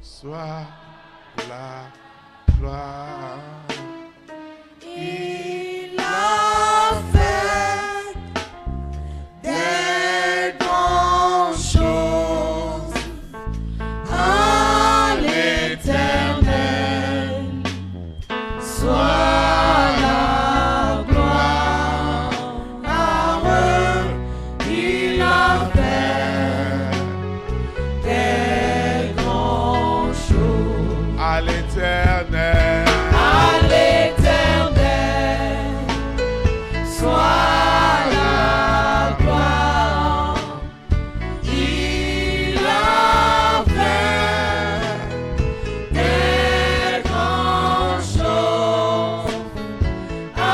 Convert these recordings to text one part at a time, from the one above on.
soit la gloire. Il a fait des grandes choses à l'Éternel. Soit la gloire. Il a fait des grandes choses À l'Éternel. Soit la gloire. Il a fait des grandes choses à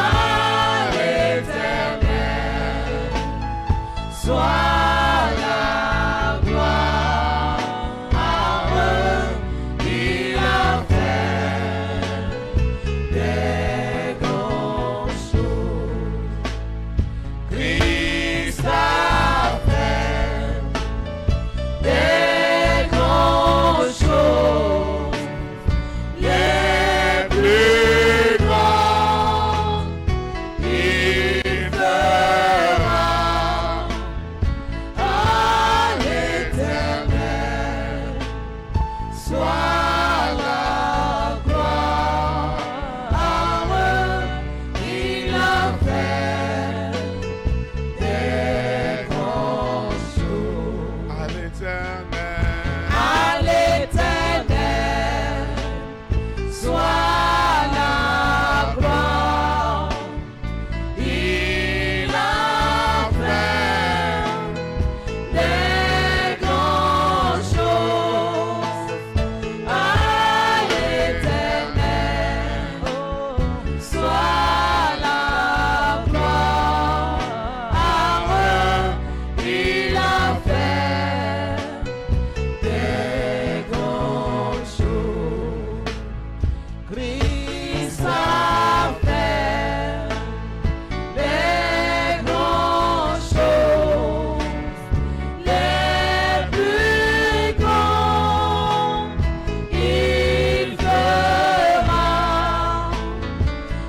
l'Éternel. Soit la gloire. Il a fait des grandes choses. Christ a fait des grandes choses, les plus grandes. Il fera à l'Éternel. Soit la gloire. Il a fait des grandes choses À l'Éternel. à l'Éternel. Soit la gloire. Il a fait des grandes choses à l'Éternel. Soit la gloire. Il a fait des grandes choses. Christ a fait des grandes choses, les plus grandes. Il fera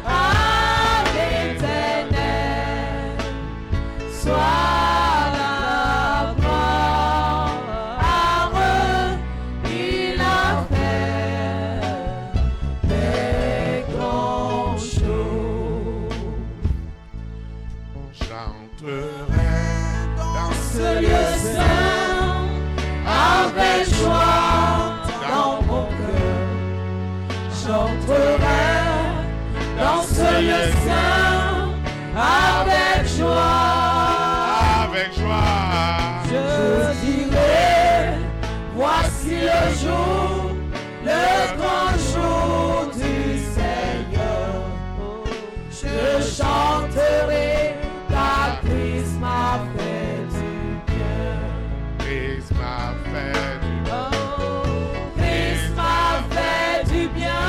à l'Éternel. Soit la gloire. Il a fait des grandes choses. On chanterait dans Ce lieu saint, avec joie dans mon cœur, j'entrerai dans ce lieu saint, avec joie. avec joie. Je dirai, voici le jour, le grand jour du Seigneur. Je chanterai, car Christ m'a fait du bien. Christ m'a fait du bien. Christ m'a fait du bien.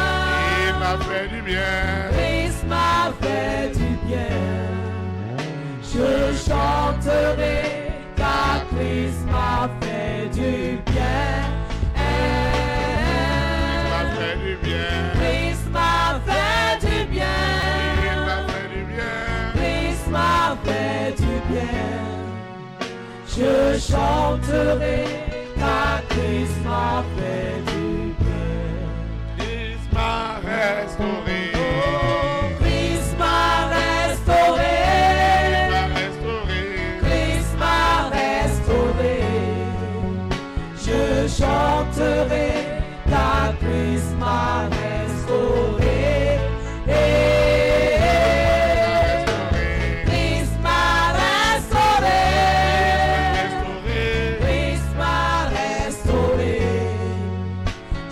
Il m'a fait du bien. Christ m'a fait du bien. Je chanterai, car Christ m'a fait du bien. Il m'a fait du bien. Christ m'a fait du bien. Il m'a fait du bien. Christ m'a fait du bien. Je chanterai, car Christ m'a fait du bien. Christ m'a restauré. Christ m'a restauré. Il m'a restauré. Christ m'a restauré. Je chanterai, car Christ m'a restauré. Christ m'a restauré. Christ m'a restauré.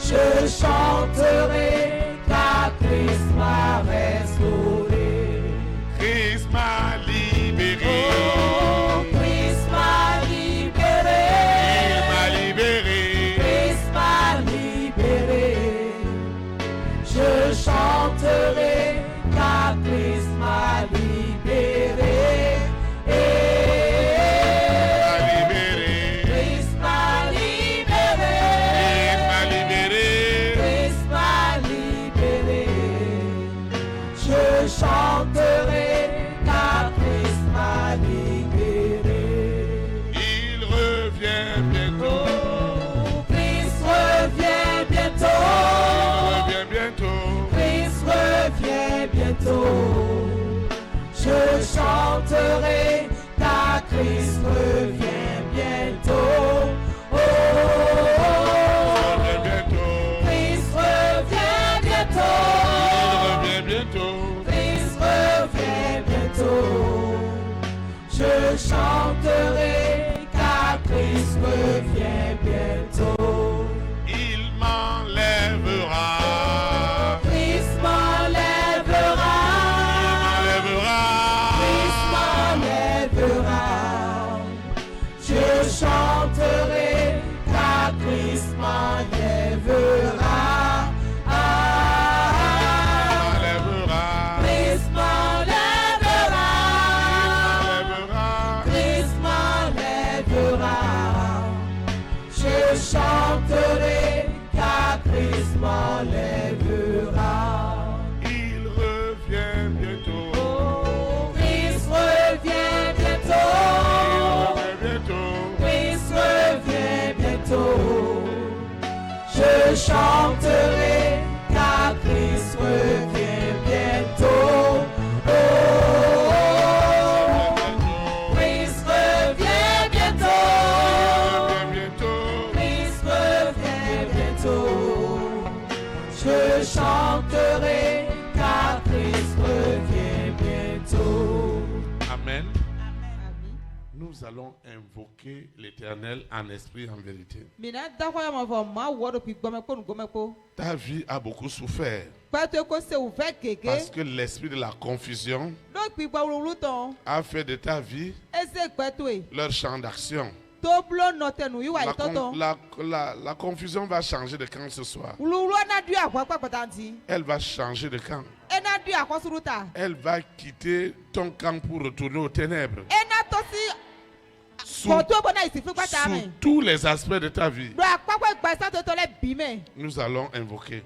Je chanterai, car Christ m'a restauré. Christ m'a libéré. Oh, Christ m'a libéré. Il m'a libéré. Christ m'a libéré. chanterai car Christ revient bientôt. Oh, Christ revient bientôt. Christ revient bientôt. Je chanterai car Christ revient bientôt. Il m'enlèvera. Christ m'enlèvera. Christ m'enlèvera. Je chanterai car Christ m'enlèvera. Christ m'enlèvera. Christ m'enlèvera. Je chanterai car Christ m'enlèvera. Il revient bientôt. Oh, Christ revient bientôt. Christ revient bientôt. Je chanterai car Christ revient bientôt. Oh, Christ revient bientôt. Christ revient bientôt. Je chanterai car Christ revient bientôt. Amen. Nous allons invoquer l'Éternel en esprit et en vérité. Ta vie a beaucoup souffert parce que l'esprit de la confusion a fait de ta vie leur champ d'action. La confusion va changer de camp ce soir. Elle va changer de camp. Elle va quitter ton camp pour retourner aux ténèbres. Sous tous les aspects de ta vie, nous allons invoquer.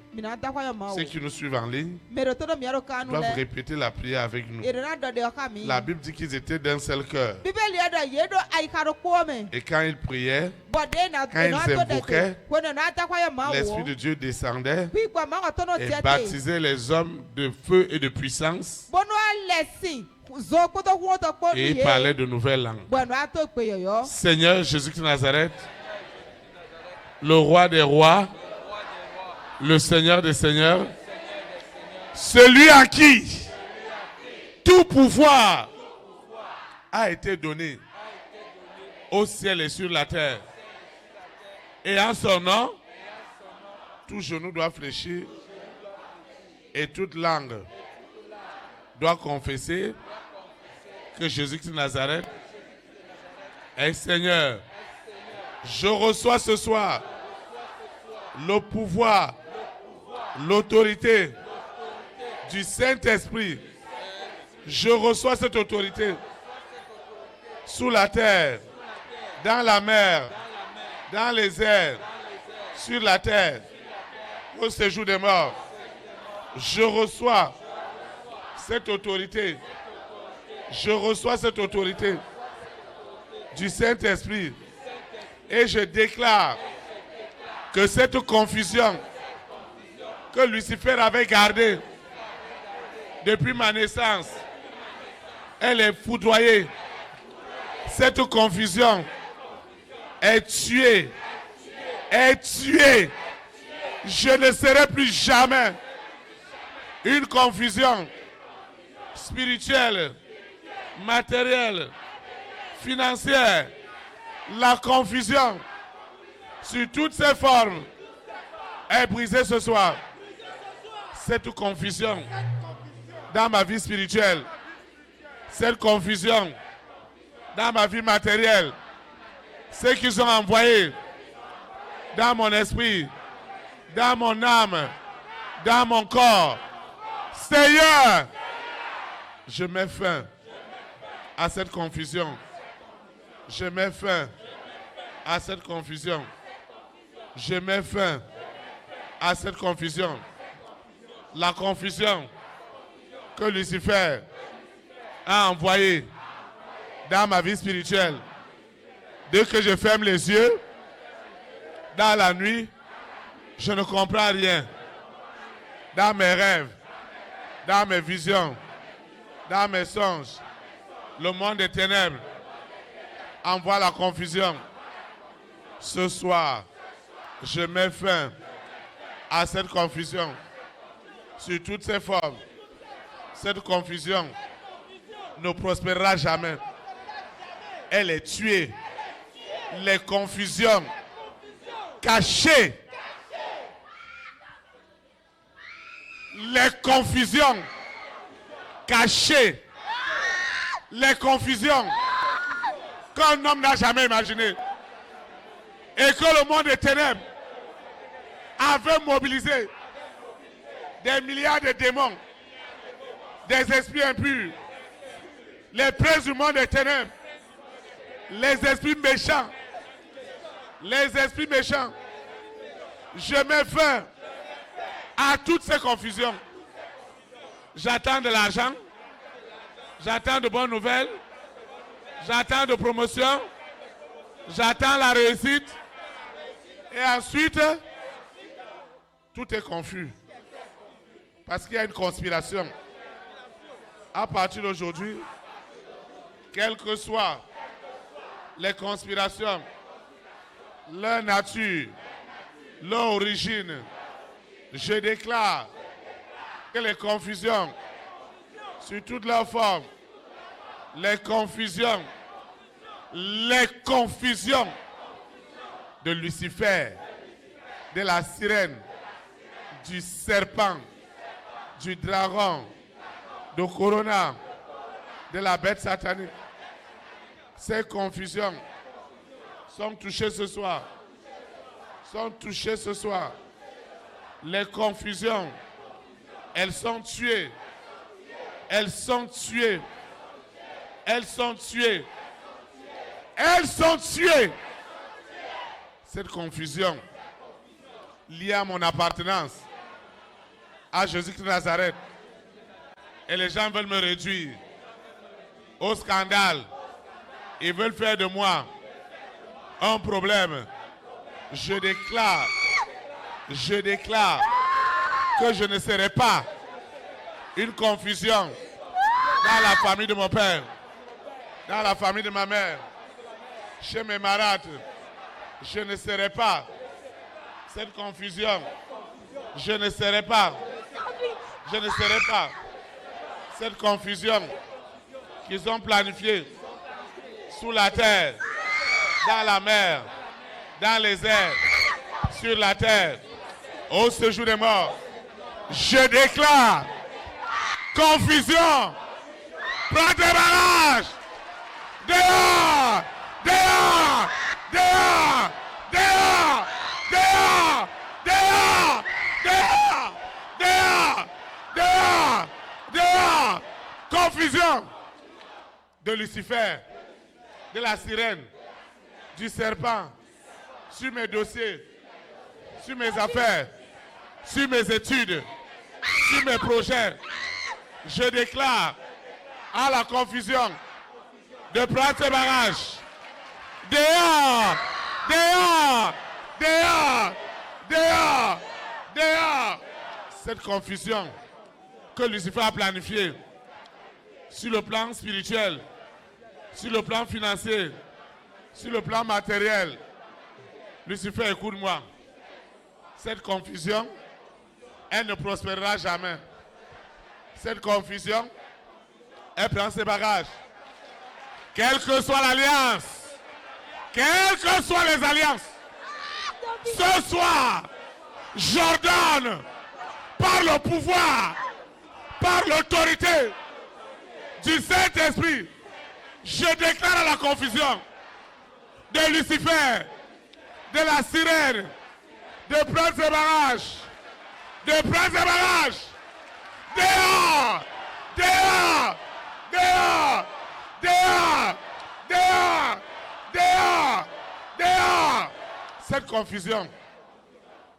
Ceux qui nous suivent en ligne doivent répéter la prière avec nous. La Bible dit qu'ils étaient d'un seul cœur. Et quand ils priaient, quand ils invoquaient, l'Esprit de Dieu descendait et baptisait les hommes de feu et de puissance. Et il parlait de nouvelles langues. Seigneur Jésus-Christ de Nazareth, le roi des rois, le Seigneur des seigneurs, celui à qui tout pouvoir a été donné au ciel et sur la terre. Et en son nom, tout genou doit fléchir et toute langue doit confesser que Jésus-Christ de Nazareth est Seigneur. Je reçois ce soir le pouvoir, l'autorité du Saint-Esprit. Je reçois cette autorité sous la terre, dans la mer, dans les airs, sur la terre, au séjour des morts. Je reçois cette autorité. Je reçois cette autorité du Saint-Esprit et je déclare que cette confusion que Lucifer avait gardée depuis ma naissance, elle est foudroyée. Cette confusion est tuée. Est tuée. Je ne serai plus jamais une confusion spirituelle, matérielle, financière. La confusion sur toutes ses formes est brisée ce soir. Cette confusion dans ma vie spirituelle, cette confusion dans ma vie matérielle, ceux qui sont envoyés dans mon esprit, dans mon âme, dans mon corps. Seigneur, je mets fin à cette confusion. Je mets fin à cette confusion. Je mets fin à cette confusion. La confusion que Lucifer a envoyée dans ma vie spirituelle. Dès que je ferme les yeux, dans la nuit, je ne comprends rien. Dans mes rêves, dans mes visions, dans mes songes, Le monde des ténèbres envoie la confusion. Ce soir, je mets fin à cette confusion sous toutes ses formes. Cette confusion ne prospérera jamais. Elle est tuée. Les confusions cachées. Les confusions cachées. Les confusions qu'un homme n'a jamais imaginées. Et que le monde des ténèbres avait mobilisé des milliards de démons, des esprits impurs, les princes du monde des ténèbres, les esprits méchants, je mets fin à toutes ces confusions. J'attends de l'argent, j'attends de bonnes nouvelles, j'attends de promotion, j'attends la réussite, et ensuite, tout est confus. Parce qu'il y a une conspiration. À partir d'aujourd'hui, quelles que soient les conspirations, leur nature, leur origine, je déclare que les confusions, sous toutes leurs formes, les confusions de Lucifer, de la sirène, du serpent, du dragon, de Corona, de la bête satanique. Ces confusions sont touchées ce soir. Les confusions, elles sont tuées. Cette confusion liée à mon appartenance à Jésus-Christ de Nazareth. Et les gens veulent me réduire au scandale. Ils veulent faire de moi un problème. Je déclare que je ne serai pas une confusion dans la famille de mon père, dans la famille de ma mère, chez mes malades. Je ne serai pas cette confusion. Je ne serai pas cette confusion qu'ils ont planifiée sous la terre, dans la mer, dans les airs, sur la terre, au séjour des morts. Je déclare confusion. Prends tes bagages. Dehors, dehors, dehors, dehors, dehors, dehors, dehors, dehors, dehors, dehors. Confusion de Lucifer, de la sirène, du serpent, sur mes dossiers, sur mes affaires, sur mes études, sur mes projets. Je déclare à la confusion de prendre ses bagages. Dehors, dehors, dehors, dehors, dehors. Cette confusion que Lucifer a planifiée sur le plan spirituel, sur le plan financier, sur le plan matériel. Lucifer, écoute-moi. Cette confusion, elle ne prospérera jamais. Cette confusion, elle prend ses bagages. Quelle que soit l'alliance, quelles que soient les alliances, ce soir, j'ordonne par le pouvoir, par l'autorité du Saint-Esprit, je déclare à la confusion de Lucifer, de la sirène, de prendre ses bagages, dehors, dehors, dehors, dehors, dehors, dehors, dehors. Cette confusion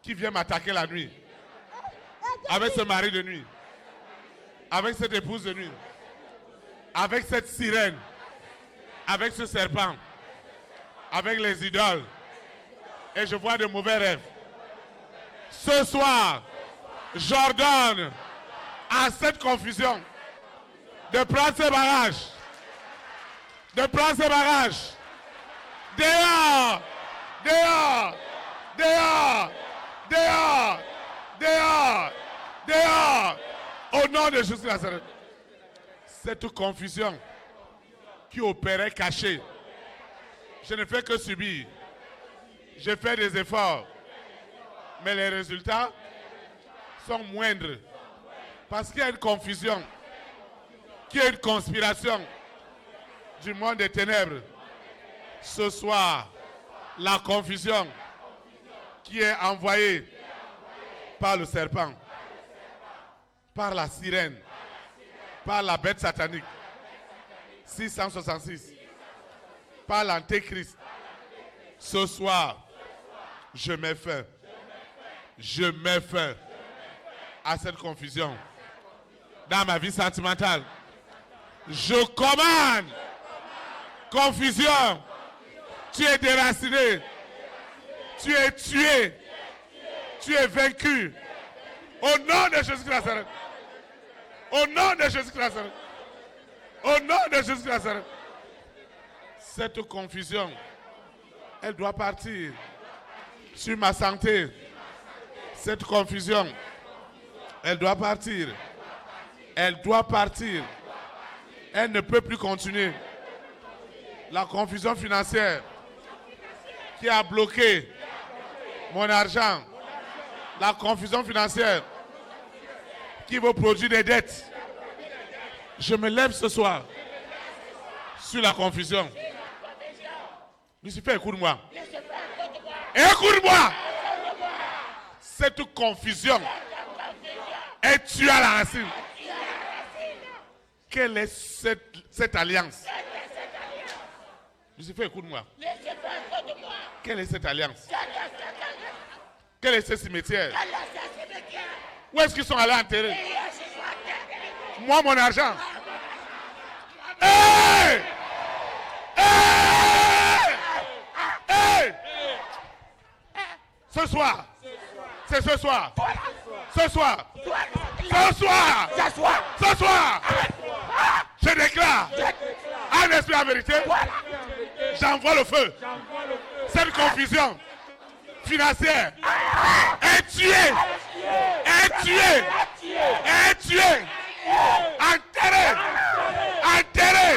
qui vient m'attaquer la nuit, avec ce mari de nuit, avec cette épouse de nuit, avec cette sirène, avec ce serpent, avec les idoles, et je vois de mauvais rêves. Ce soir, j'ordonne à cette confusion de prendre ses bagages de prendre ses bagages. Dehors! Dehors! Dehors! Dehors! Dehors! Dehors! Au nom de Jésus de Nazareth. Cette confusion qui opérait cachée, je ne fais que subir. Je fais des efforts. Mais les résultats sont moindres. Parce qu'il y a une confusion, qu'il y a une conspiration du monde des ténèbres. Ce soir, la confusion qui est envoyée par le serpent, par la sirène, par la bête satanique, 666, par l'antéchrist. Ce soir, je mets fin. Je mets fin à cette confusion dans ma vie sentimentale. Je commande confusion. Tu es déraciné. Tu es tué. Tu es vaincu. Au nom de Jésus de Nazareth. Au nom de Jésus de Nazareth. Au nom de Jésus de Nazareth. Cette confusion, elle doit partir sur ma santé. Cette confusion, elle doit partir. Elle doit partir. Elle ne peut plus continuer. La confusion financière qui a bloqué mon argent. La confusion financière qui veut produire des dettes. Je me lève ce soir sur la confusion. Lucifer, écoute-moi. Écoute-moi. Cette confusion est tuée à la racine. Quelle est cette alliance? Lucifer, écoute-moi. Quelle est cette alliance? Quel est ce cimetière? Où est-ce qu'ils sont allés enterrer? Moi, mon argent. Hey! Hey! Hey! Ce soir. C'est ce soir. Ce soir. Ce soir. Ce soir. Je déclare un esprit en vérité. J'envoie le feu. Cette confusion financière est tuée. Est tuée. Est tuée. Enterré. Enterré.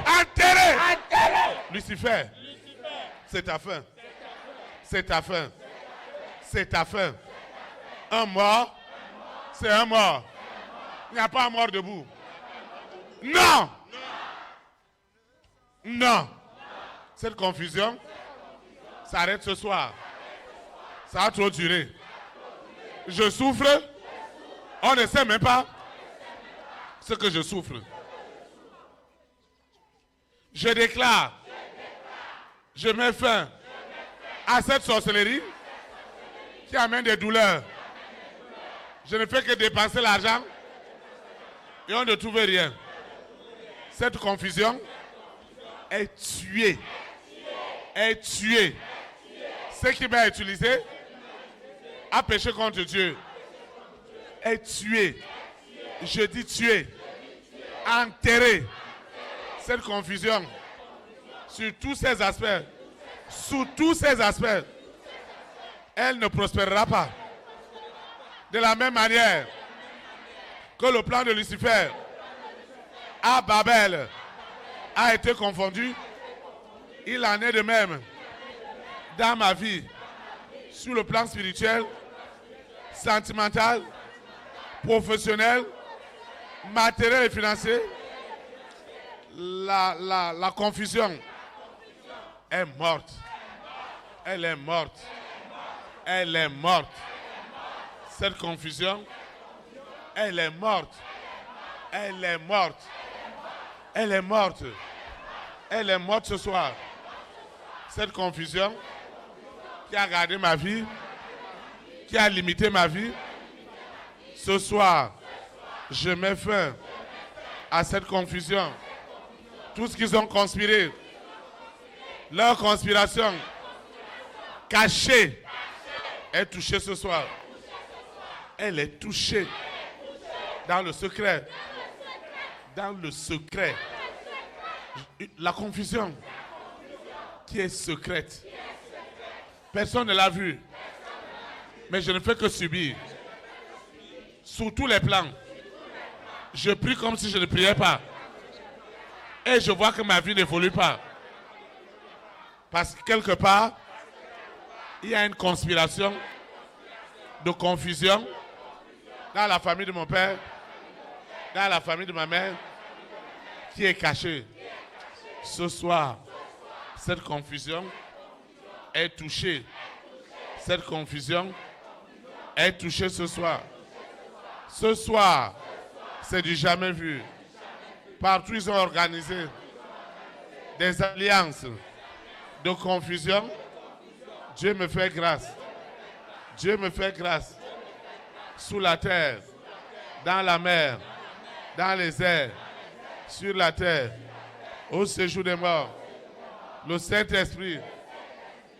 Enterré. Lucifer, c'est ta fin. C'est ta fin. C'est ta fin. Un mort, c'est un mort. Il n'y a pas un mort debout. Non. Non. Cette confusion s'arrête ce soir. Ça a trop duré. Je souffre. On ne sait même pas ce que je souffre. Je déclare. Je mets fin à cette sorcellerie qui amène des douleurs. Je ne fais que dépenser l'argent et on ne trouve rien. Cette confusion est tuée. Est tuée. Ce qui m'a utilisé a péché contre Dieu. Est tué. Je dis tué. Enterré. Cette confusion sur tous ces aspects. Sous tous ces aspects. Elle ne prospérera pas. De la même manière que le plan de Lucifer à Babel a été confondu, il en est de même dans ma vie, sur le plan spirituel, sentimental, professionnel, matériel et financier. La confusion est morte. Elle est morte. Elle est morte. Cette confusion, elle est morte. Elle est morte. Elle est morte. Elle est morte ce soir. Cette confusion qui a gardé ma vie, qui a limité ma vie, ce soir, je mets fin à cette confusion. Tout ce qu'ils ont conspiré, leur conspiration cachée est touchée ce soir. Elle est touchée dans le secret. Dans le secret. La confusion qui est secrète. Personne ne l'a vu. Mais je ne fais que subir. Sous tous les plans. Je prie comme si je ne priais pas. Et je vois que ma vie n'évolue pas. Parce que quelque part, il y a une conspiration de confusion dans la famille de mon père, dans la famille de ma mère, qui est cachée. Ce soir, cette confusion est touchée. Cette confusion est touchée ce soir. Ce soir, c'est du jamais vu. Partout, ils ont organisé des alliances de confusion. Dieu me fait grâce. Dieu me fait grâce. Sous la terre, dans la mer, dans les airs, sur la terre, au séjour des morts. Le Saint-Esprit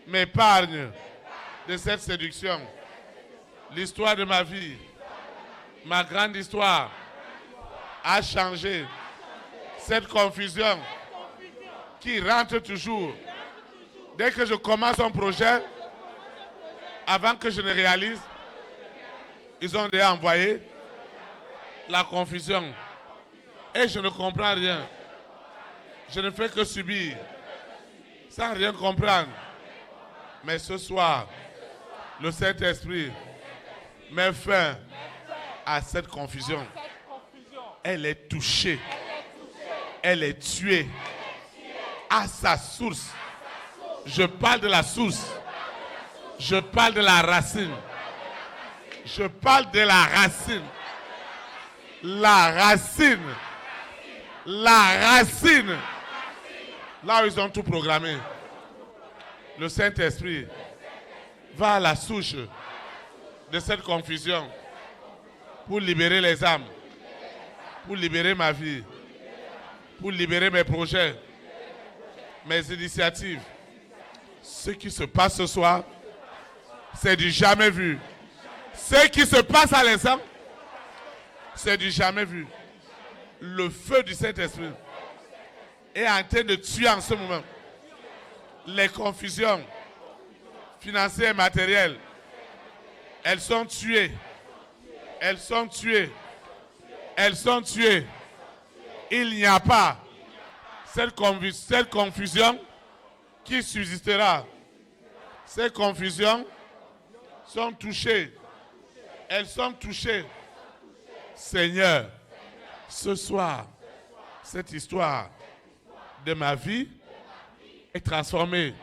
m'épargne de cette séduction. L'histoire de ma vie, ma grande histoire, a changé. Cette confusion qui rentre toujours. Dès que je commence un projet, avant que je ne réalise, ils ont déjà envoyé la confusion. Et je ne comprends rien. Je ne fais que subir, sans rien comprendre. Mais ce soir, le Saint-Esprit met fin à cette confusion. Elle est touchée. Elle est tuée à sa source. Je parle de la source. Je parle de la racine. Je parle de la racine. La racine. La racine. Là où ils ont tout programmé. Le Saint-Esprit va à la souche de cette confusion pour libérer les âmes, pour libérer ma vie, pour libérer mes projets, mes initiatives. Ce qui se passe ce soir, c'est du jamais vu. Ce qui se passe à l'instant, c'est du jamais vu. Le feu du Saint-Esprit est en train de tuer en ce moment les confusions financières et matérielles. Elles sont tuées. Elles sont tuées. Elles sont tuées. Il n'y a pas cette confusion qui subsistera. Ces confusions sont touchées. Elles sont touchées. Seigneur, ce soir, cette histoire de ma vie est transformée.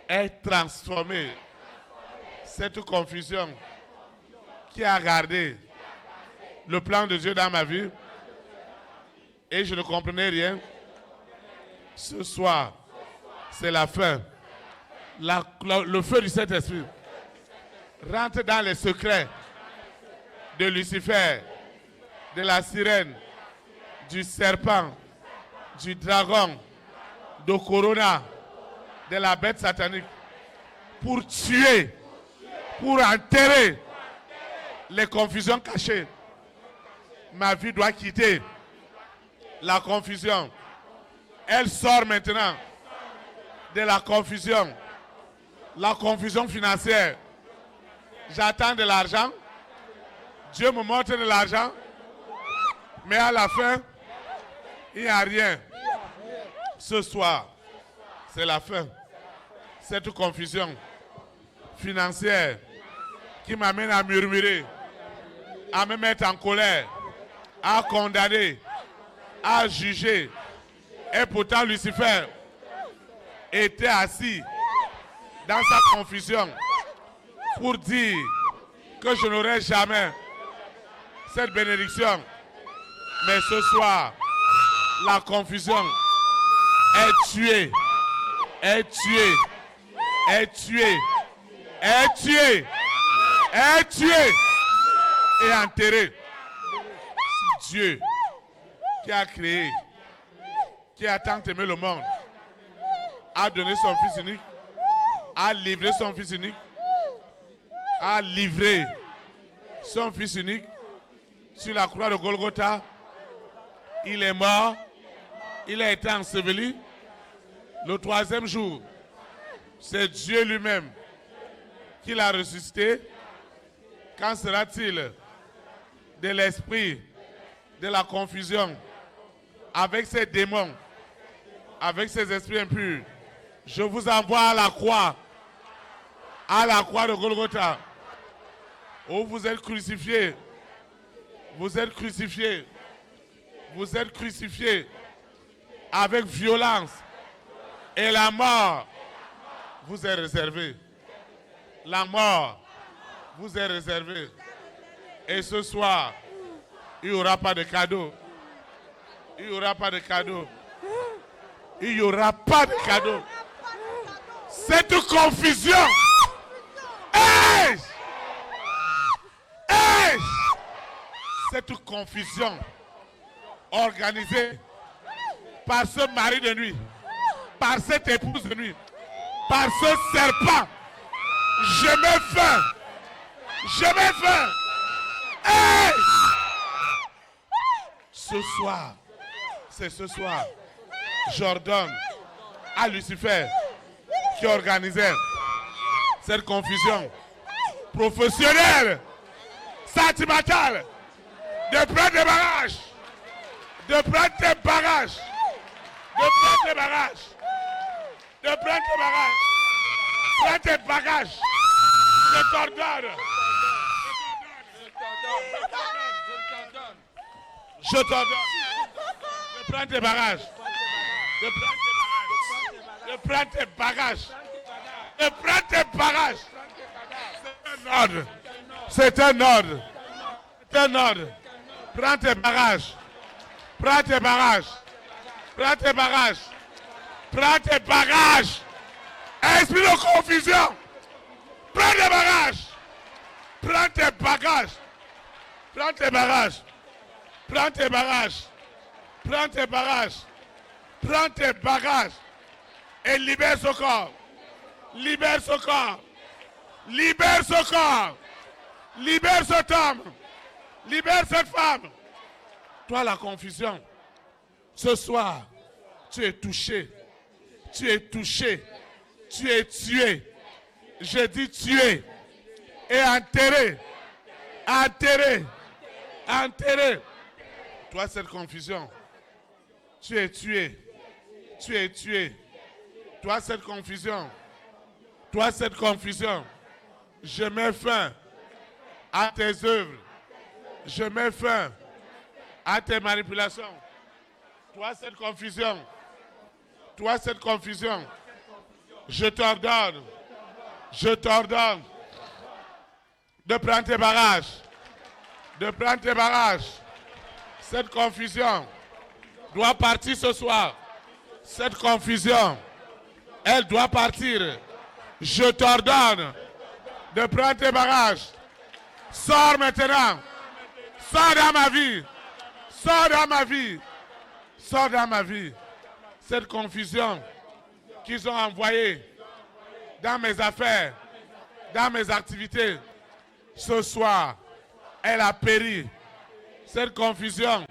Est transformée. Cette confusion qui a gardé le plan de Dieu dans ma vie et je ne comprenais rien. Ce soir, c'est la fin. Le feu du Saint-Esprit rentre dans les secrets de Lucifer, de la sirène, du serpent, du dragon, de Corona, de la bête satanique, pour tuer, pour enterrer les confusions cachées. Ma vie doit quitter la confusion. Elle sort maintenant de la confusion financière. J'attends de l'argent. Dieu me montre de l'argent. Mais à la fin, il n'y a rien. Ce soir, c'est la fin. Cette confusion financière qui m'amène à murmurer, à me mettre en colère, à condamner, à juger. Et pourtant, Lucifer était assis dans sa confusion pour dire que je n'aurai jamais cette bénédiction. Mais ce soir, la confusion est tuée, est tuée, est tuée, est tuée, est tuée et enterrée. Si Dieu qui a créé, qui a tant aimé le monde, a donné son Fils unique, a livré son Fils unique, a livré son Fils unique sur la croix de Golgotha. Il est mort Il a été enseveli. Le troisième jour, c'est Dieu lui-même qui l'a ressuscité. Qu'en sera-t-il de l'esprit de la confusion avec ces démons, avec ces esprits impurs? Je vous envoie à la croix de Golgotha, où vous êtes crucifiés. Vous êtes crucifiés. Vous êtes crucifiés avec violence. Et la mort vous est réservée. La mort vous est réservée. Et ce soir, il n'y aura pas de cadeau. Il n'y aura pas de cadeau. Il n'y aura pas de cadeau. Cette confusion. Hey! Hey! Cette confusion organisée par ce mari de nuit, par cette épouse de nuit, par ce serpent. Je mets fin. Je mets fin. Hey! Ce soir, c'est ce soir, j'ordonne à Lucifer qui organisait cette confusion professionnelle, sentimentale, de prendre des bagages, de prendre des bagages, de prendre des bagages, de prendre des bagages, prends tes bagages, je t'ordonne. Je t'ordonne de prendre tes bagages, de prendre tes bagages, de prendre tes bagages. C'est un ordre. C'est un ordre. C'est un ordre. Prends tes bagages. Prends tes bagages. Prends tes bagages. Prends tes bagages. Esprit de confusion. Prends tes bagages. Prends tes bagages. Prends tes bagages. Prends tes bagages. Prends tes bagages. Prends tes bagages. Et libère ce corps. Libère ce corps. Libère ce corps. Libère cet homme. Libère cette femme. Toi, la confusion. Ce soir, tu es touché. Tu es touché. Tu es tué. Je dis tué. Et enterré. Enterré. Enterré. Toi, cette confusion. Tu es tué. Tu es tué. Toi, cette confusion. Toi, cette confusion. Je mets fin à tes œuvres. Je mets fin à tes manipulations. Toi, cette confusion. Toi, cette confusion. Je t'ordonne. Je t'ordonne de prendre tes bagages. De prendre tes bagages. Cette confusion doit partir ce soir. Cette confusion, elle doit partir. Je t'ordonne de prendre tes bagages. Sors maintenant. Sors dans ma vie. Sors dans ma vie. Sors dans ma vie. Cette confusion qu'ils ont envoyée dans mes affaires, dans mes activités, ce soir, elle a péri. Cette confusion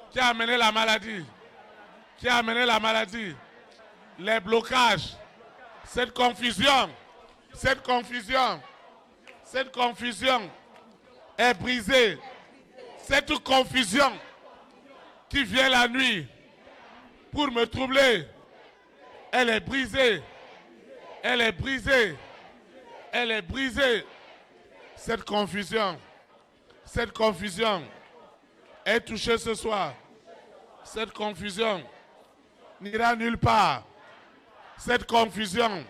qui a amené la maladie, qui a amené la maladie, les blocages, cette confusion est brisée. Cette confusion qui vient la nuit pour me troubler, elle est brisée. Elle est brisée. Elle est brisée. Cette confusion est touchée ce soir. Cette confusion n'ira nulle part. Cette confusion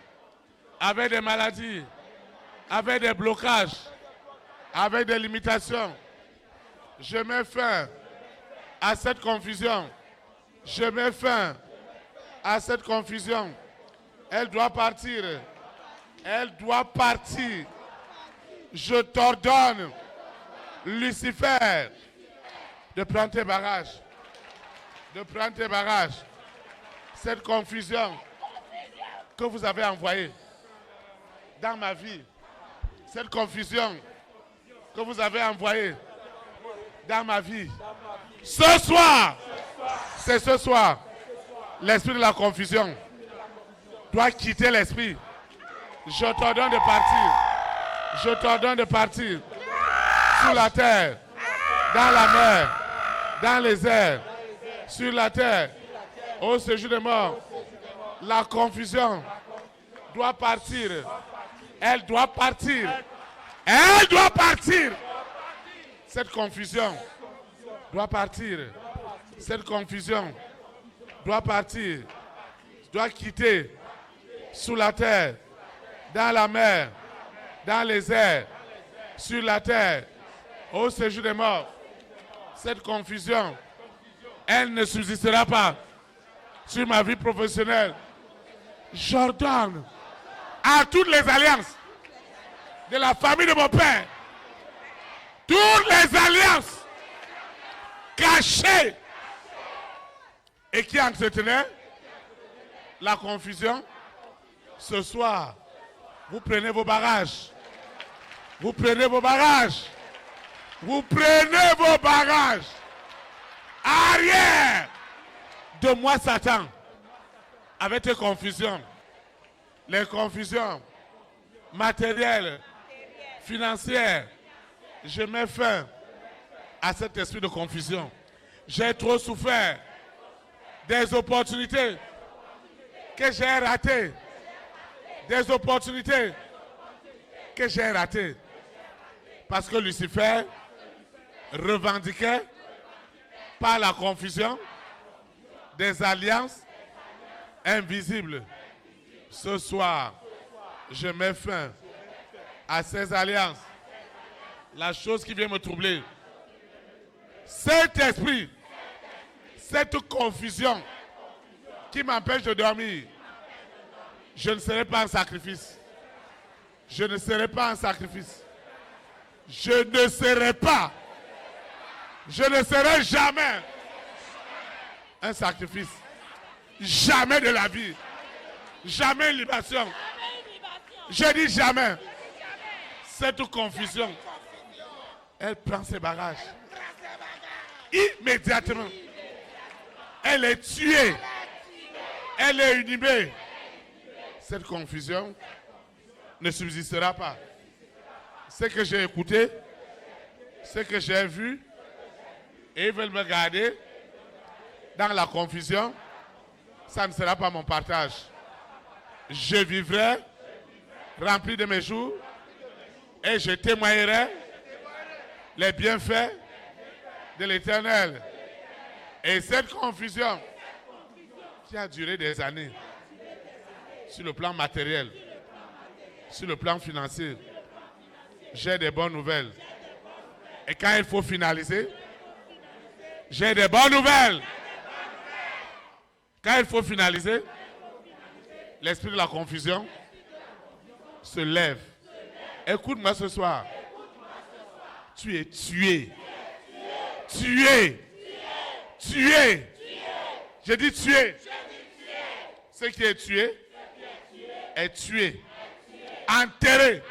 avec des maladies, avec des blocages, avec des limitations. Je mets fin à cette confusion. Je mets fin à cette confusion. Elle doit partir. Elle doit partir. Je t'ordonne, Lucifer, de prendre tes bagages. De prendre tes bagages. Cette confusion que vous avez envoyée dans ma vie. Cette confusion que vous avez envoyée dans ma vie. Ce soir, c'est ce soir. L'esprit de la confusion doit quitter l'esprit. Je t'ordonne de partir. Je t'ordonne de partir. Sur la terre, dans la mer, dans les airs, sur la terre, au séjour des morts. La confusion doit partir. Elle doit partir. Elle doit partir. Cette confusion doit partir. Cette confusion doit partir. Doit quitter sous la terre, dans la mer, dans les airs, sur la terre, au séjour des morts. Cette confusion, elle ne subsistera pas sur ma vie professionnelle. J'ordonne à toutes les alliances de la famille de mon père, toutes les alliances cachées et qui entretenaient la confusion, ce soir, vous prenez vos bagages. Vous prenez vos bagages. Vous prenez vos bagages. Arrière de moi, Satan, avec tes confusions. Les confusions matérielles, financières. Je mets fin à cet esprit de confusion. J'ai trop souffert des opportunités que j'ai ratées. Des opportunités que j'ai ratées. Parce que Lucifer revendiquait par la confusion des alliances invisibles. Ce soir, je mets fin à ces alliances. La chose qui vient me troubler, cet esprit, cette confusion qui m'empêche de dormir, je ne serai pas un sacrifice. Je ne serai pas un sacrifice. Je ne serai pas. Je ne serai jamais un sacrifice. Jamais de la vie. Jamais une libation. Je dis jamais. Cette confusion, elle prend ses bagages. Immédiatement. Elle est tuée. Elle est inhibée. Cette confusion ne subsistera pas. Ce que j'ai écouté, ce que j'ai vu, et ils veulent me garder dans la confusion, ça ne sera pas mon partage. Je vivrai rempli de mes jours et je témoignerai les bienfaits de l'Éternel. Et cette confusion qui a duré des années, sur le plan matériel, sur le plan financier, j'ai des bonnes nouvelles. Et quand il faut finaliser, j'ai des bonnes nouvelles. Quand il faut finaliser, l'esprit de la confusion se lève. Écoute-moi ce soir. Tu es tué. Tué. Tué. J'ai dit tué. Ce qui est tué est tué. Enterré.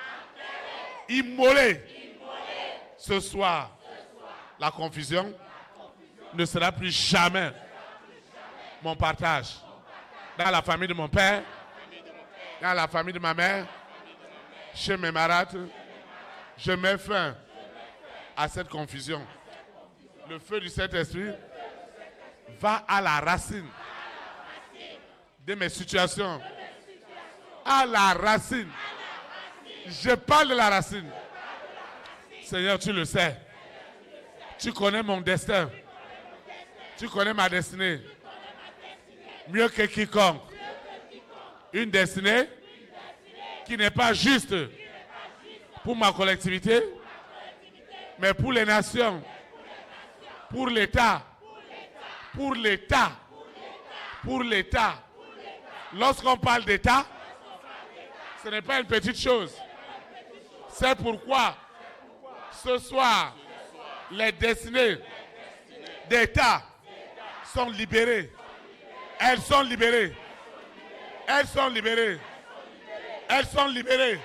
Immolé. Ce soir, la confusion ne sera plus jamais mon partage. Dans la famille de mon père, dans la famille de ma mère, chez mes marâtres, je mets fin à cette confusion. Le feu du Saint-Esprit va à la racine de mes situations. À la racine. Je parle de la racine. Seigneur, tu le sais. Tu connais mon destin. Tu connais ma destinée. Mieux que quiconque. Une destinée qui n'est pas juste pour ma collectivité, mais pour les nations, pour l'État, pour l'État, pour l'État. Lorsqu'on parle d'État, ce n'est pas une petite chose. C'est pourquoi ce soir, les destinées d'État sont libérées. Elles sont libérées. Elles sont libérées. Elles sont libérées.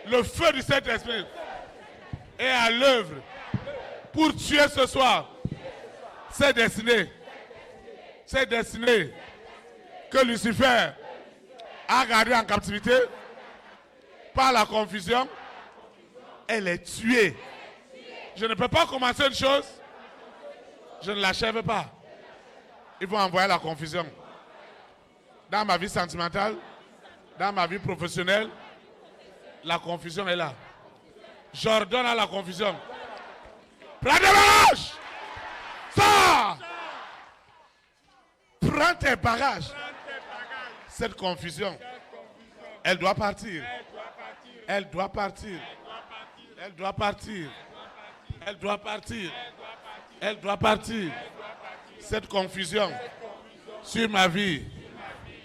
Le feu du Saint-Esprit est à l'œuvre pour tuer ce soir ces destinées. Ces destinées que Lucifer a gardée en captivité par la confusion, elle est tuée. Je ne peux pas commencer une chose, je ne l'achève pas. Ils vont envoyer la confusion. Dans ma vie sentimentale, dans ma vie professionnelle, la confusion est là. J'ordonne à la confusion. Prends des bagages. Sors. Prends tes bagages. Cette confusion, elle doit partir. Elle doit partir. Elle doit partir. Elle doit partir. Elle doit partir. Cette confusion sur ma vie,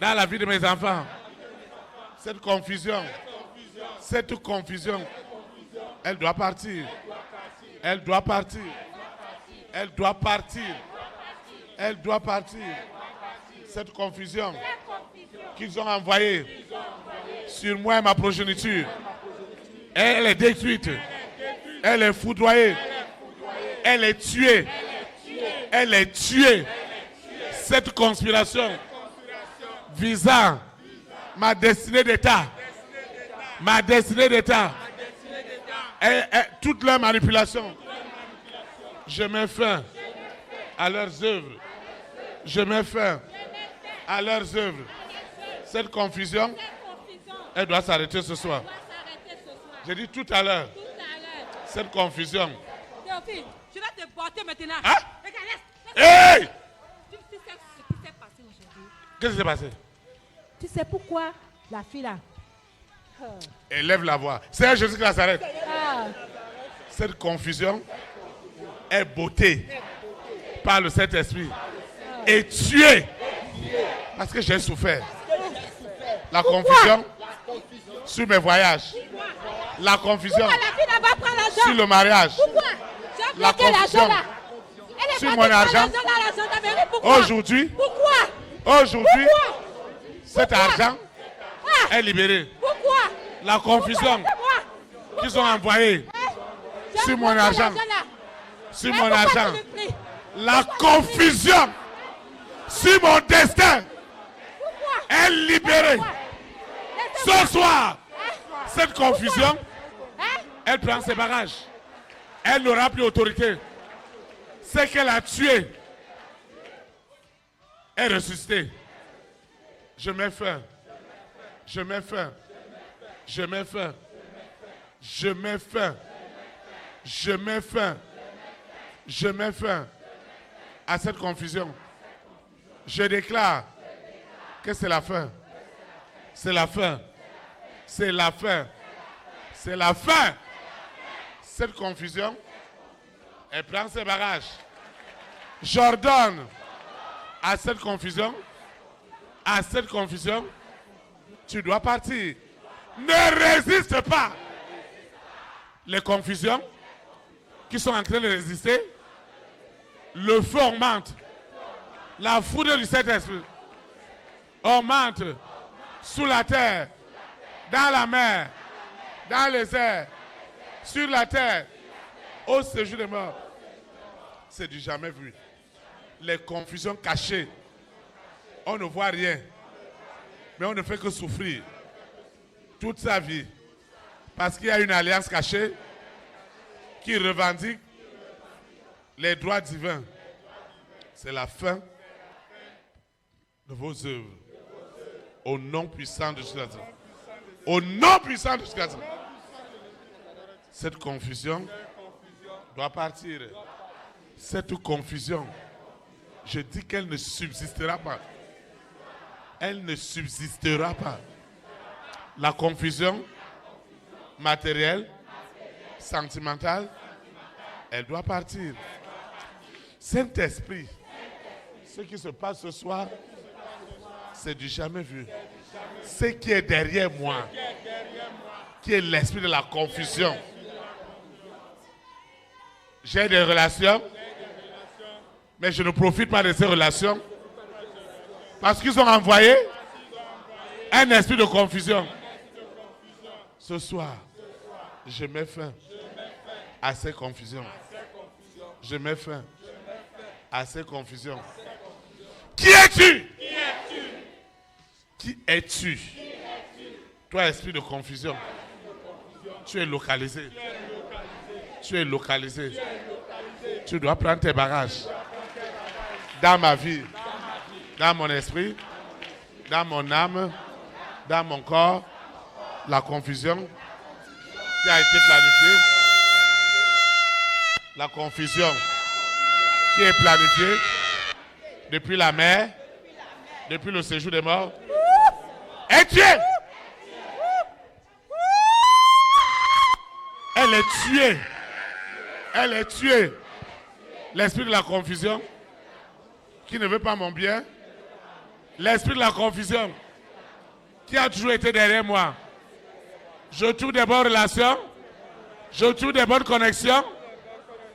dans la vie de mes enfants. Cette confusion, elle doit partir. Elle doit partir. Elle doit partir. Elle doit partir. Cette confusion qu'ils ont envoyée sur moi et ma progéniture, elle est détruite. Elle est foudroyée. Elle est tuée. Elle est tuée. Cette conspiration visant ma destinée d'État, et toute leur manipulation, je mets fin à leurs œuvres. Je mets fin à leurs œuvres. Cette confusion, elle doit s'arrêter ce soir. J'ai dit tout à l'heure. Cette confusion. Théophile, je vais te porter maintenant. Hein? Regarde, Hey! tu sais ce qui s'est passé aujourd'hui. Qu'est-ce qui s'est passé? Tu sais pourquoi la fille là? Élève la voix. C'est Jésus qui la s'arrête. Ah. Cette confusion est beauté par le Saint-Esprit et tuée parce que j'ai souffert. La confusion sur mes voyages. La confusion Pourquoi la fille là va prendre l'argent? sur le mariage. Pourquoi? J'ai La bloqué l'argent confusion là. Elle est sur partie mon prendre argent. l'argent d'Amérique. Pourquoi? Aujourd'hui, Pourquoi? aujourd'hui, Pourquoi? cet Pourquoi? argent Ah. est libéré. Pourquoi? La confusion Pourquoi? qu'ils ont envoyée J'ai sur mon bloqué argent. l'argent là. Sur Mais mon pourquoi argent. tu me pries? La confusion sur mon destin Pourquoi? est libérée. Laissez-moi. Ce soir, Hein? cette confusion, Hein? elle prend ses bagages. Elle n'aura plus autorité. Ce qu'elle a tué est ressuscité. Je mets fin. Je mets fin. Je mets fin. Je mets fin. Je mets fin. Je mets fin à cette confusion. Je déclare que c'est la fin. C'est la fin. C'est la fin. C'est la fin. Cette confusion, elle prend ses bagages. J'ordonne à cette confusion, tu dois partir. Ne résiste pas. Les confusions qui sont en train de résister, le feu augmente. La foudre du Saint-Esprit augmente sous la terre, dans la mer, dans les airs, sur la terre, au séjour des morts. C'est du jamais vu. Les confusions cachées, on ne voit rien, mais on ne fait que souffrir toute sa vie. Parce qu'il y a une alliance cachée qui revendique les droits divins. C'est la fin de vos œuvres. Au nom puissant de Jésus. Au nom puissant de Jésus. Cette confusion doit partir. Cette confusion, je dis qu'elle ne subsistera pas. Elle ne subsistera pas. La confusion matérielle, sentimentale, elle doit partir. Saint-Esprit, ce qui se passe ce soir, c'est du jamais vu. Ce qui est derrière moi, qui est l'esprit de la confusion. J'ai des relations, mais je ne profite pas de ces relations parce qu'ils ont envoyé un esprit de confusion. Ce soir, je mets fin à ces confusions. Je mets fin à ces confusions. Qui es-tu? Qui es-tu? Toi, esprit de confusion. Tu es localisé. Tu es localisé. Tu dois prendre tes bagages. Dans ma vie, dans mon esprit, dans mon âme, dans mon corps, la confusion qui a été planifiée. La confusion qui est planifiée depuis la mer, depuis le séjour des morts, est tuée. Elle est tuée. Elle est tuée. L'esprit de la confusion qui ne veut pas mon bien. L'esprit de la confusion qui a toujours été derrière moi. Je trouve des bonnes relations. Je trouve des bonnes connexions.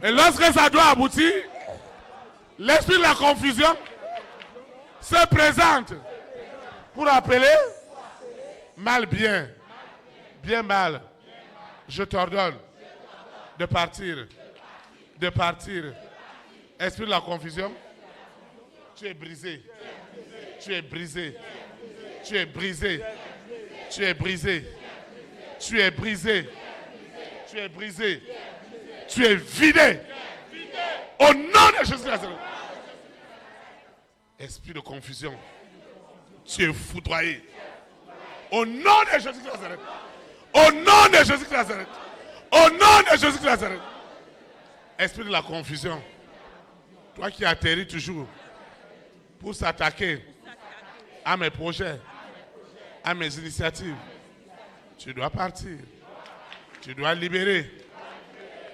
Et lorsque ça doit aboutir, l'esprit de la confusion se présente pour appeler mal bien, bien mal. Je t'ordonne de partir, de partir. Esprit de la confusion, tu es brisé, tu es brisé, tu es brisé, tu es brisé, tu es brisé, tu es brisé, tu es vidé. Au nom de Jésus-Christ. Esprit de confusion, tu es foudroyé. Au nom de Jésus-Christ. Au nom de Jésus-Christ. Au nom de Jésus-Christ. Esprit de la confusion, toi qui atterris toujours pour s'attaquer à mes projets, à mes initiatives, tu dois partir. Tu dois libérer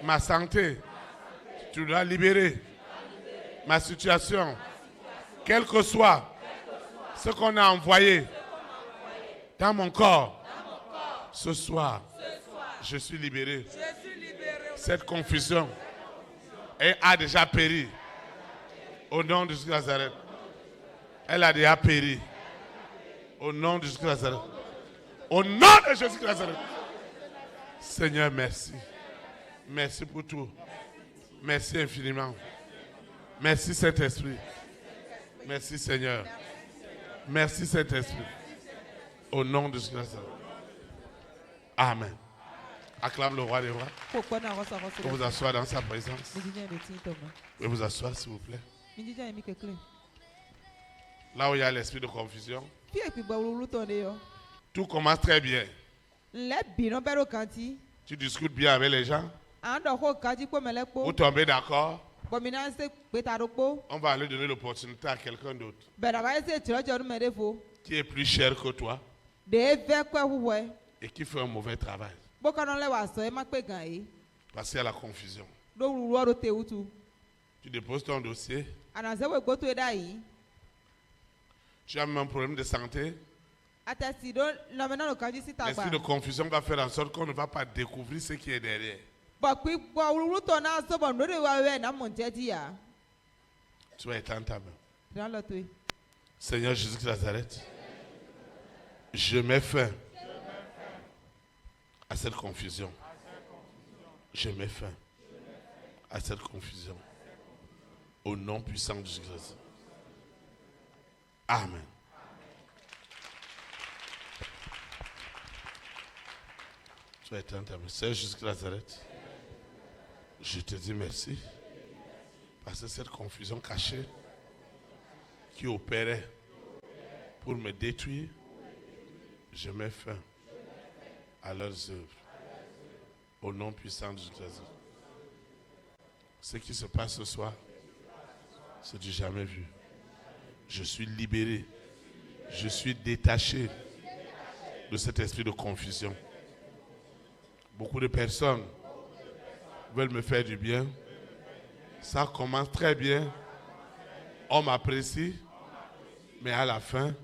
ma santé. Tu dois libérer ma situation. Quel que soit ce qu'on a envoyé dans mon corps, ce soir, je suis libéré. Cette confusion a déjà péri. Au nom de Jésus Nazareth. Elle a déjà péri. Au nom de Jésus Nazareth. Au nom de Jésus Nazareth. Seigneur, merci. Merci pour tout. Merci infiniment. Merci Saint-Esprit. Merci Seigneur. Merci Saint-Esprit. Au nom de Jésus Nazareth. Amen. Acclame le roi des rois. Pour vous asseoir dans sa présence. Pouvez vous asseoir s'il vous plaît. Là où il y a l'esprit de confusion, tout commence très bien. Tu discutes bien avec les gens. Vous tombez d'accord. On va aller donner l'opportunité à quelqu'un d'autre qui est plus cher que toi et qui fait un mauvais travail. Parce qu'il y a la confusion. Tu déposes ton dossier. Tu as même un problème de santé. L'esprit de confusion va faire en sorte qu'on ne va pas découvrir ce qui est derrière. Tu vas étendre ta main. Seigneur Jésus de Nazareth, je mets fin à cette confusion. Je mets fin à cette confusion. Au nom puissant de Jésus. Amen. Tu vas étendre ta main. Seigneur Jésus de Nazareth, je te dis merci. Parce que cette confusion cachée qui opérait pour me détruire, je mets fin à leurs œuvres. Au nom puissant de Jésus. Ce qui se passe ce soir, c'est du jamais vu. Je suis libéré. Je suis détaché de cet esprit de confusion. Beaucoup de personnes veulent me faire du bien. Ça commence très bien. On m'apprécie. Mais à la fin,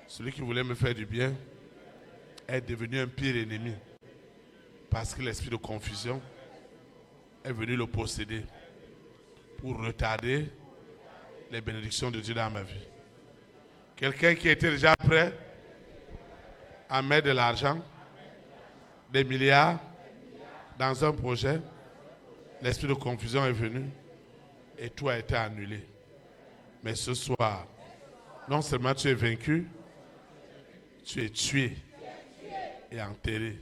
celui qui voulait me faire du bien est devenu un pire ennemi. Parce que l'esprit de confusion est venu le posséder pour retarder les bénédictions de Dieu dans ma vie. Quelqu'un qui était déjà prêt à mettre de l'argent, des milliards, dans un projet, l'esprit de confusion est venu et tout a été annulé. Mais ce soir, non seulement tu es vaincu, Tu es tué et enterré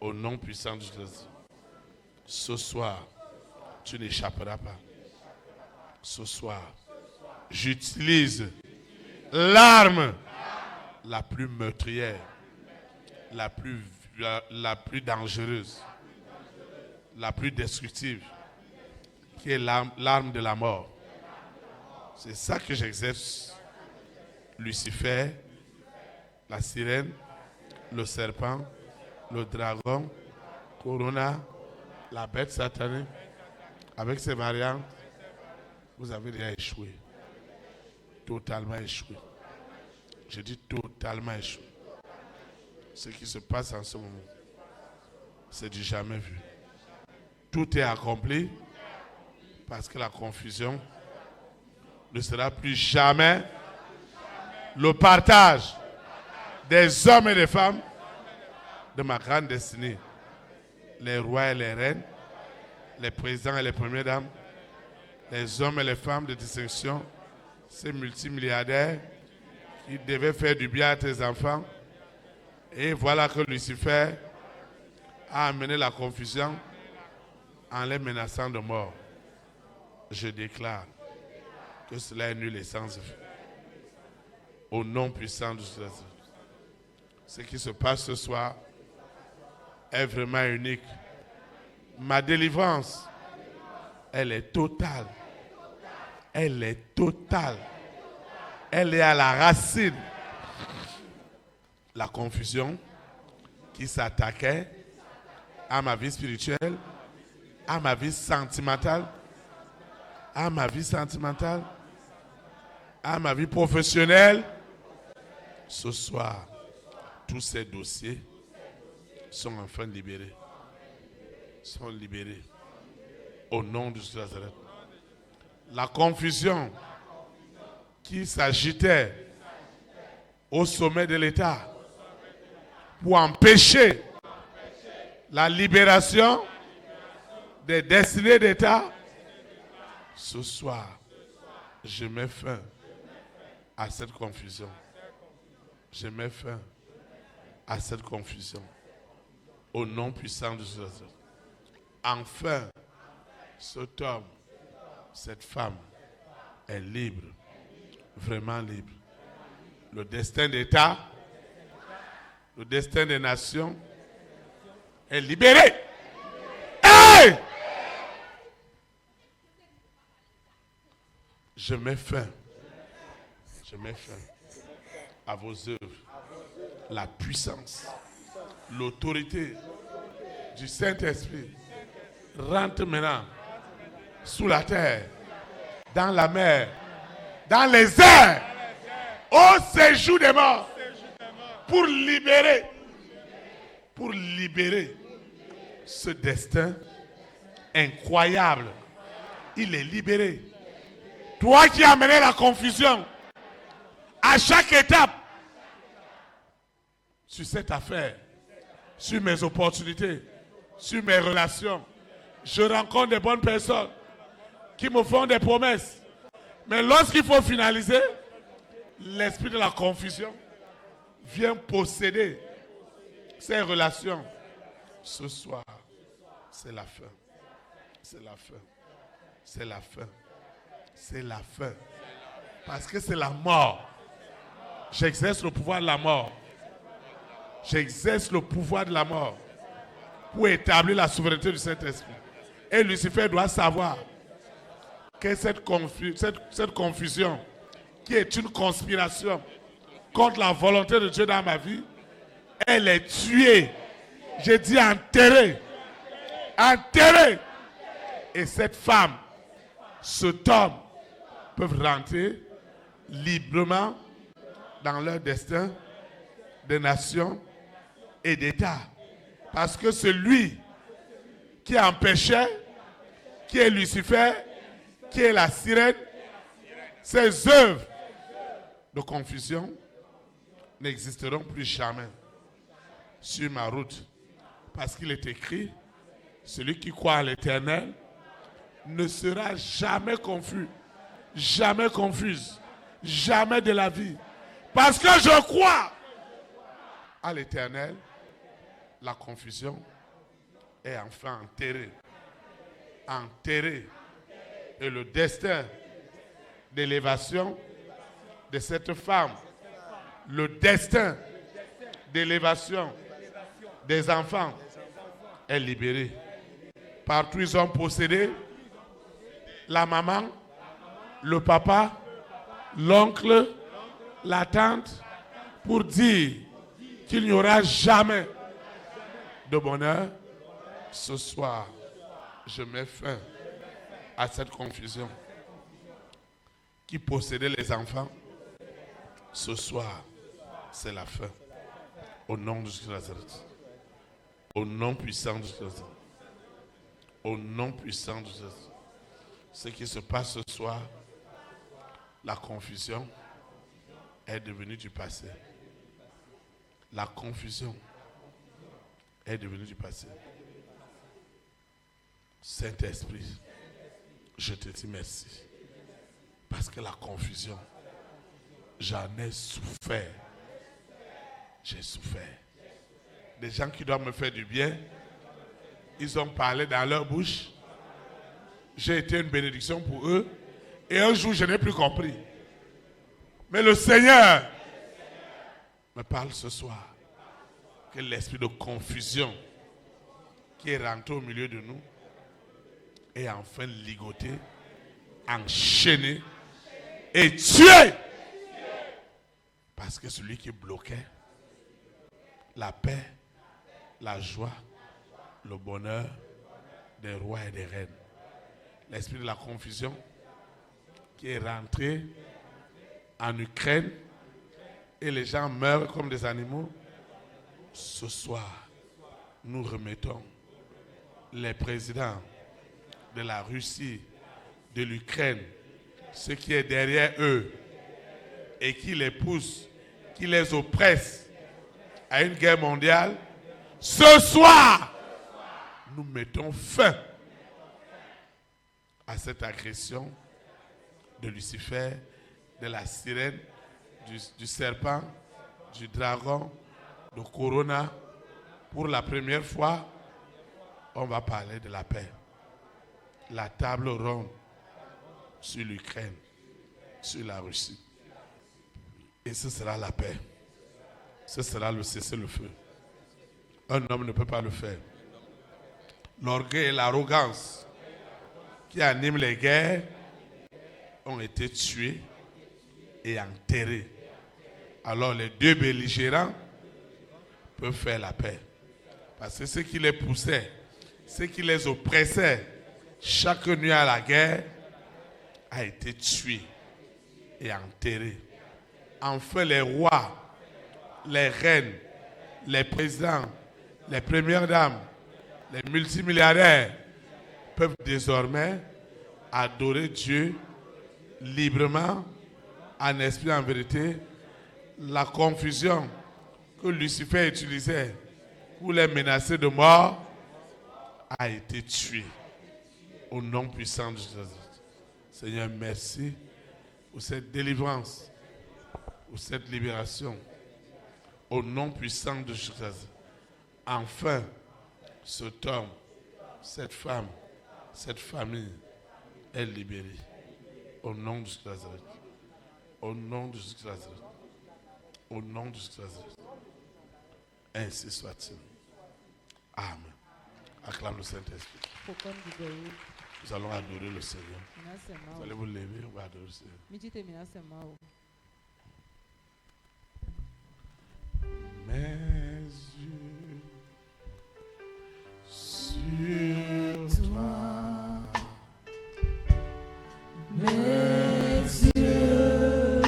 au nom puissant de Jésus. Ce soir, tu n'échapperas pas. Ce soir, j'utilise l'arme la plus meurtrière, la plus dangereuse, la plus destructive, qui est l'arme de la mort. C'est ça que j'exerce. Lucifer, la sirène, le serpent, le dragon, Corona, la bête satanique, avec ses variantes, vous avez déjà échoué. Totalement échoué. Je dis totalement échoué. Ce qui se passe en ce moment, c'est du jamais vu. Tout est accompli parce que la confusion ne sera plus jamais le partage des hommes et des femmes de ma grande destinée. Les rois et les reines, les présidents et les premières dames, les hommes et les femmes de distinction, ces multimilliardaires qui devaient faire du bien à tes enfants. Et voilà que Lucifer a amené la confusion en les menaçant de mort. Je déclare que cela est nul et sans effet. Au nom puissant de Jésus. Ce qui se passe ce soir est vraiment unique. Ma délivrance, elle est totale. Elle est totale. Elle est à la racine. La confusion qui s'attaquait à ma vie spirituelle, à ma vie sentimentale, à ma vie sentimentale, à ma vie professionnelle. Ce soir, tous ces dossiers sont enfin libérés. Sont libérés. Au nom de Jésus de Nazareth. La confusion qui s'agitait au sommet de l'État pour empêcher la libération des destinées d'État, ce soir, je mets fin à cette confusion. Je mets fin à cette confusion. Au nom puissant de Jésus. Enfin, cet homme, cette femme est libre, vraiment libre. Le destin d'État, le destin des nations est libéré. Hey! Je mets fin à vos œuvres. La puissance, l'autorité du Saint-Esprit rentre maintenant sous la terre, dans la mer, dans les airs, au séjour des morts, pour libérer ce destin incroyable. Il est libéré. Toi qui as mené la confusion à chaque étape sur cette affaire, sur mes opportunités, sur mes relations, je rencontre des bonnes personnes qui me font des promesses. Mais lorsqu'il faut finaliser, l'esprit de la confusion vient posséder ces relations. Ce soir, c'est la fin. C'est la fin. C'est la fin. C'est la fin. Parce que c'est la mort. J'exerce le pouvoir de la mort. J'exerce le pouvoir de la mort pour établir la souveraineté du Saint-Esprit. Et Lucifer doit savoir que cette confusion, qui est une conspiration contre la volonté de Dieu dans ma vie, elle est tuée. J'ai dit enterrée. Enterrée. Et cette femme, cet homme, peuvent rentrer librement dans leur destin de nation et d'État. Parce que celui qui empêchait, qui est Lucifer, qui est la sirène, ses œuvres de confusion n'existeront plus jamais sur ma route. Parce qu'il est écrit, celui qui croit en l'Éternel ne sera jamais confus, jamais confuse, jamais de la vie. Parce que je crois à l'Éternel, la confusion est enfin enterrée. Enterrée. Et le destin d'élévation de cette femme, le destin d'élévation des enfants est libéré. Partout ils ont possédé la maman, le papa, l'oncle, la tante, pour dire qu'il n'y aura jamais de bonheur. Ce soir, je mets fin à cette confusion. Qui possédait les enfants, ce soir, c'est la fin. Au nom de Jésus de Nazareth. Au nom puissant de Jésus de Nazareth. Au nom puissant de Jésus. Ce qui se passe ce soir, la confusion est devenue du passé. La confusion est devenue du passé. Saint-Esprit, je te dis merci. Parce que la confusion, j'en ai souffert. J'ai souffert. Des gens qui doivent me faire du bien, ils ont parlé dans leur bouche. J'ai été une bénédiction pour eux. Et un jour, je n'ai plus compris. Mais le Seigneur me parle ce soir que l'esprit de confusion qui est rentré au milieu de nous est enfin ligoté, enchaîné et tué. Parce que celui qui bloquait la paix, la joie, le bonheur des rois et des reines, l'esprit de la confusion qui est rentré en Ukraine et les gens meurent comme des animaux. Ce soir, nous remettons les présidents de la Russie, de l'Ukraine, ce qui est derrière eux et qui les pousse, qui les oppresse à une guerre mondiale. Ce soir, nous mettons fin à cette agression de Lucifer, de la sirène, du serpent, du dragon, de Corona. Pour la première fois, on va parler de la paix. La table ronde sur l'Ukraine, sur la Russie. Et ce sera la paix. Ce sera le cessez-le-feu. Un homme ne peut pas le faire. L'orgueil et l'arrogance qui animent les guerres ont été tués et enterrés. Alors les deux belligérants peuvent faire la paix. Parce que ce qui les poussait, ce qui les oppressait chaque nuit à la guerre a été tué et enterré. Enfin les rois, les reines, les présidents, les premières dames, les multimilliardaires peuvent désormais adorer Dieu librement, en esprit, en vérité. La confusion que Lucifer utilisait pour les menacer de mort a été tuée au nom puissant de Jésus. Seigneur, merci pour cette délivrance, pour cette libération au nom puissant de Jésus. Enfin, cet homme, cette femme, cette famille est libérée au nom de Jésus. Au nom de Jésus. Au nom de Jésus. Ainsi soit-il. Amen. Acclame le Saint-Esprit. Nous allons adorer le Seigneur. Vous allez vous lever, on va adorer le Seigneur. Mes yeux sur toi, mes yeux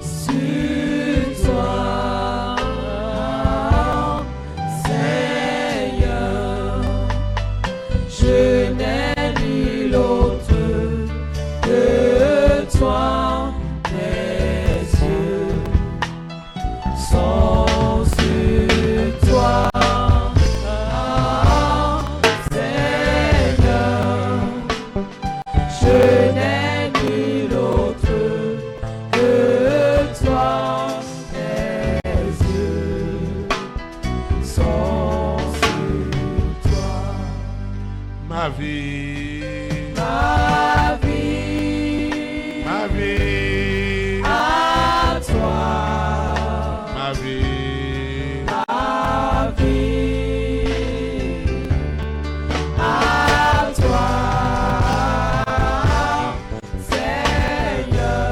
sur toi, Seigneur, je n'ai nul autre que toi. ma vie, ma vie, ma vie, à toi, ma vie, ma vie, à toi, Seigneur,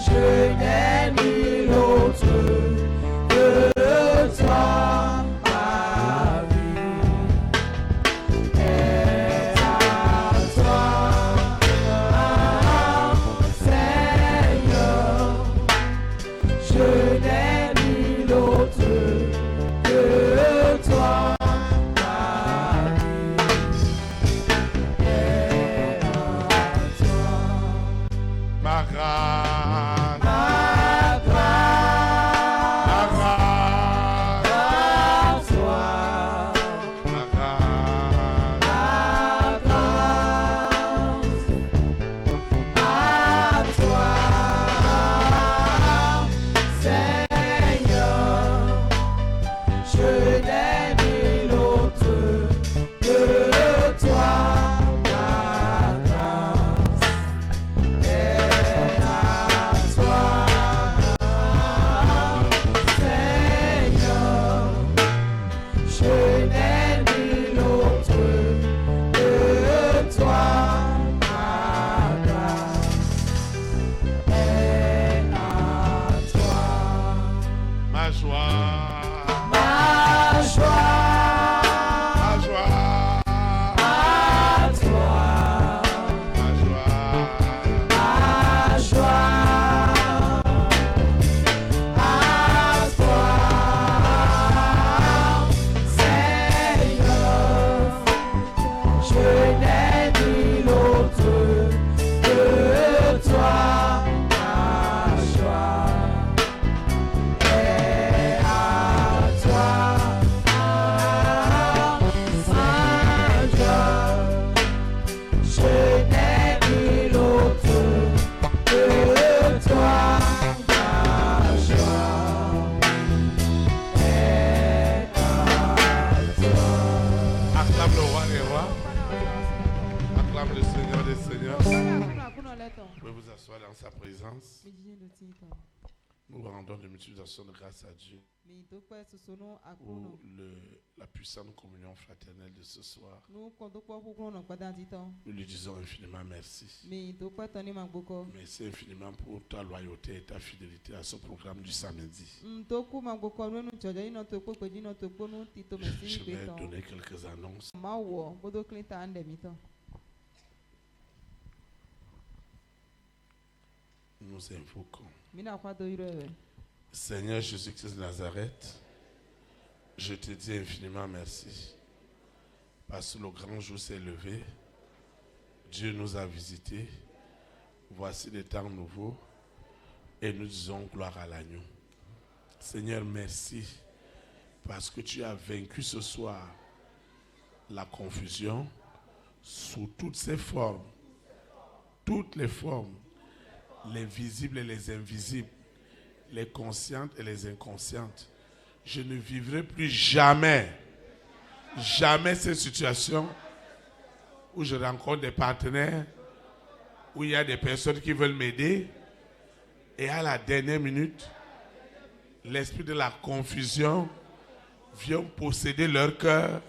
je n'ai nul autre que toi. Dans sa présence, nous rendons de multiplication de grâce à Dieu pour la puissante communion fraternelle de ce soir. Nous lui disons infiniment merci. Merci infiniment pour ta loyauté et ta fidélité à ce programme du samedi. Je vais donner quelques annonces. Nous invoquons. Seigneur Jésus-Christ de Nazareth, je te dis infiniment merci. Parce que le grand jour s'est levé, Dieu nous a visités. Voici des temps nouveaux et nous disons gloire à l'agneau. Seigneur, merci parce que tu as vaincu ce soir la confusion sous toutes ses formes, toutes les formes, les visibles et les invisibles, les conscientes et les inconscientes. Je ne vivrai plus jamais cette situation où je rencontre des partenaires, où il y a des personnes qui veulent m'aider et à la dernière minute, l'esprit de la confusion vient posséder leur cœur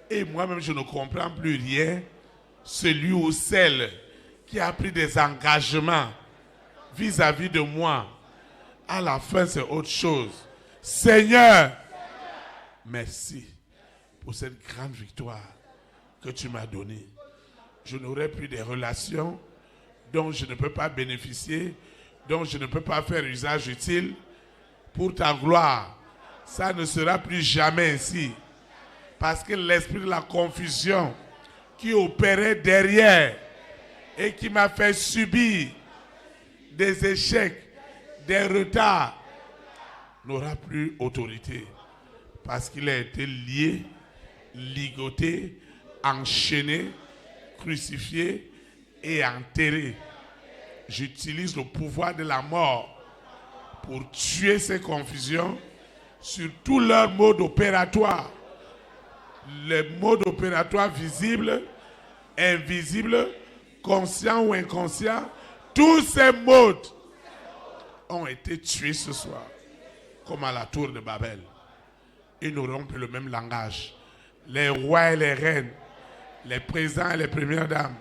et moi-même je ne comprends plus rien. Celui ou celle qui a pris des engagements vis-à-vis de moi, à la fin c'est autre chose. Seigneur, merci pour cette grande victoire que tu m'as donnée. Je n'aurai plus des relations dont je ne peux pas bénéficier, dont je ne peux pas faire usage utile pour ta gloire. Ça ne sera plus jamais ainsi. Parce que l'esprit de la confusion qui opérait derrière et qui m'a fait subir des échecs, des retards, n'aura plus autorité. Parce qu'il a été lié, ligoté, enchaîné, crucifié et enterré. J'utilise le pouvoir de la mort pour tuer ces confusions sur tout leur mode opératoire. les modes opératoires visibles, invisibles, conscients ou inconscients, tous ces modes ont été tués ce soir, comme à la tour de Babel. Ils n'auront plus le même langage. Les rois et les reines, les présidents et les premières dames,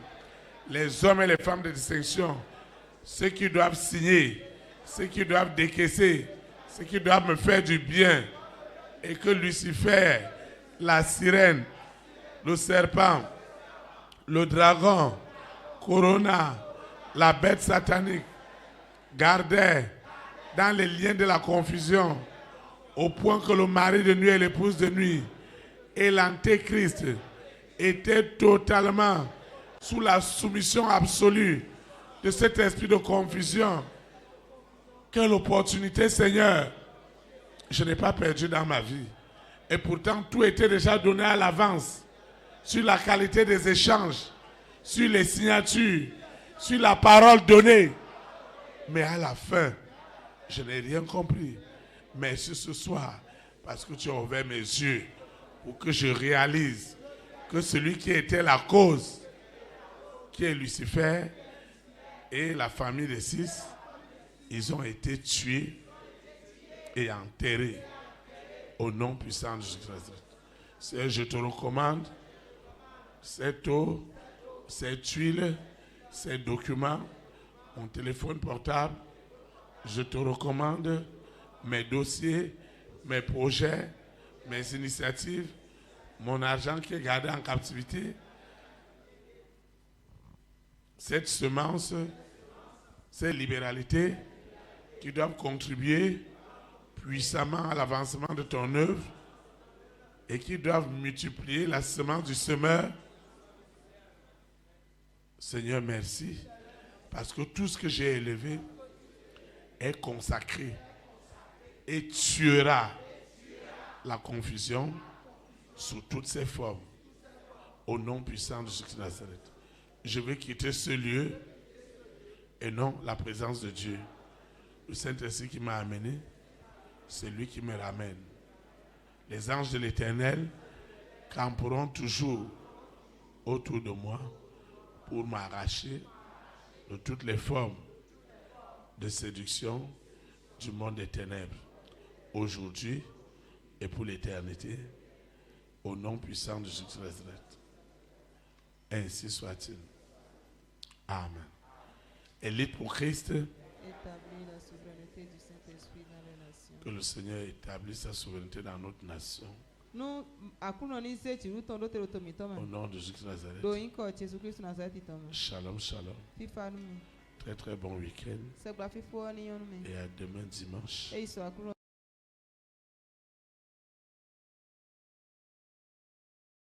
les hommes et les femmes de distinction, ceux qui doivent signer, ceux qui doivent décaisser, ceux qui doivent me faire du bien, et que Lucifer, la sirène, le serpent, le dragon, Corona, la bête satanique, gardaient dans les liens de la confusion, au point que le mari de nuit et l'épouse de nuit et l'antéchrist étaient totalement sous la soumission absolue de cet esprit de confusion. Quelle opportunité, Seigneur! Je n'ai pas perdu dans ma vie. Et pourtant, tout était déjà donné à l'avance sur la qualité des échanges, sur les signatures, sur la parole donnée. Mais à la fin, je n'ai rien compris. Merci ce soir, parce que tu as ouvert mes yeux pour que je réalise que celui qui était la cause, qui est Lucifer et la famille des 6, ils ont été tués et enterrés au nom puissant de Jésus-Christ. Seigneur, je te recommande cette eau, cette huile, ces documents, mon téléphone portable. Je te recommande mes dossiers, mes projets, mes initiatives, mon argent qui est gardé en captivité. Cette semence, ces libéralités qui doivent contribuer puissamment à l'avancement de ton œuvre et qui doivent multiplier la semence du semeur. Seigneur, merci, parce que tout ce que j'ai élevé est consacré et tuera la confusion sous toutes ses formes. Au nom puissant de Jésus de Nazareth. Je vais quitter ce lieu et non la présence de Dieu. Le Saint-Esprit qui m'a amené, c'est lui qui me ramène. Les anges de l'Éternel camperont toujours autour de moi pour m'arracher de toutes les formes de séduction du monde des ténèbres, aujourd'hui et pour l'éternité, au nom puissant de Jésus de Nazareth. Ainsi soit-il. Amen. Élite pour Christ. Établis la souveraineté du Saint-Esprit dans les nations. Que le Seigneur établisse sa souveraineté dans notre nation. Nous, Au nom de Jésus de Nazareth. Shalom, shalom. Très très bon week-end. Et à demain dimanche.